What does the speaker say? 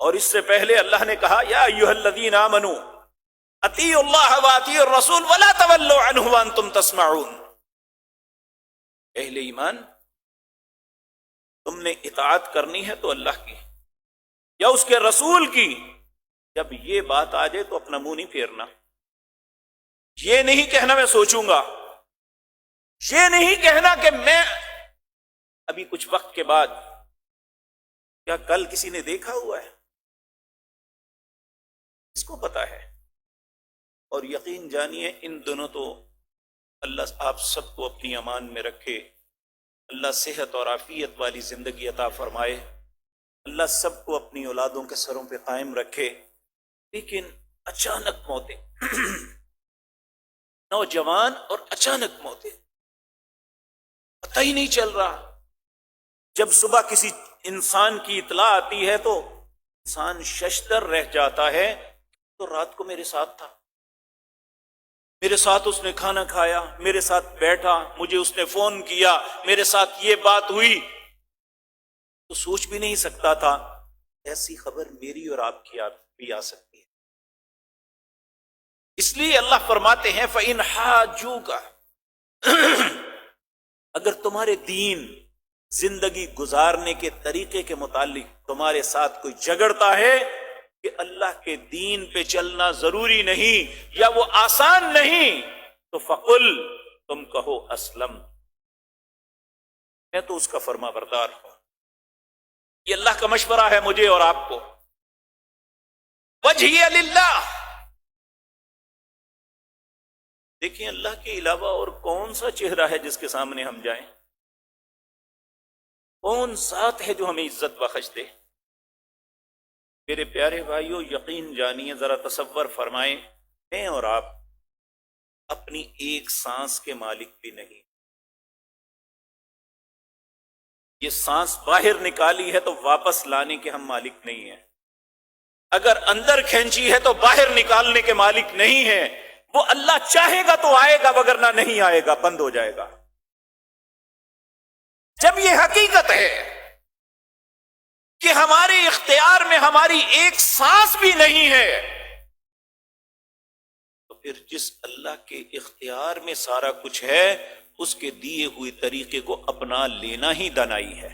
اور اس سے پہلے اللہ نے کہا یا ایھا الذین آمنوا اطیعوا اللہ واطیعوا الرسول ولا تولوا عنہ وانتم تسمعون. اہل ایمان، تم نے اطاعت کرنی ہے تو اللہ کی یا اس کے رسول کی. جب یہ بات آ جائے تو اپنا منہ نہیں پھیرنا. یہ نہیں کہنا میں سوچوں گا، یہ نہیں کہنا کہ میں ابھی کچھ وقت کے بعد، کیا کل کسی نے دیکھا ہوا ہے؟ اس کو پتا ہے. اور یقین جانیے ان دنوں تو اللہ آپ سب کو اپنی امان میں رکھے. اللہ صحت اور عافیت والی زندگی عطا فرمائے. اللہ سب کو اپنی اولادوں کے سروں پہ قائم رکھے. لیکن اچانک موتیں نوجوان اور اچانک موتیں، پتہ ہی نہیں چل رہا. جب صبح کسی انسان کی اطلاع آتی ہے تو انسان ششدر رہ جاتا ہے. تو رات کو میرے ساتھ تھا، میرے ساتھ اس نے کھانا کھایا، میرے ساتھ بیٹھا، مجھے اس نے فون کیا، میرے ساتھ یہ بات ہوئی. تو سوچ بھی نہیں سکتا تھا ایسی خبر میری اور آپ کی بھی آ سکتی ہے. اس لیے اللہ فرماتے ہیں فَإِنْ حَاجُّوكَ، اگر تمہارے دین زندگی گزارنے کے طریقے کے متعلق تمہارے ساتھ کوئی جھگڑتا ہے کہ اللہ کے دین پہ چلنا ضروری نہیں یا وہ آسان نہیں، تو فقل، تم کہو اسلم، میں تو اس کا فرما بردار ہوں. یہ اللہ کا مشورہ ہے مجھے اور آپ کو. وجہی للہ، دیکھیں اللہ کے علاوہ اور کون سا چہرہ ہے جس کے سامنے ہم جائیں؟ کون ذات ہے جو ہمیں عزت بخش دے؟ میرے پیارے بھائیوں، یقین جانیے، ذرا تصور فرمائیں، میں اور آپ اپنی ایک سانس کے مالک بھی نہیں. یہ سانس باہر نکالی ہے تو واپس لانے کے ہم مالک نہیں ہیں. اگر اندر کھینچی ہے تو باہر نکالنے کے مالک نہیں ہیں. وہ اللہ چاہے گا تو آئے گا، وگرنہ نہیں آئے گا، بند ہو جائے گا. جب یہ حقیقت ہے کہ ہمارے اختیار میں ہماری ایک سانس بھی نہیں ہے، تو پھر جس اللہ کے اختیار میں سارا کچھ ہے اس کے دیے ہوئے طریقے کو اپنا لینا ہی دانائی ہے.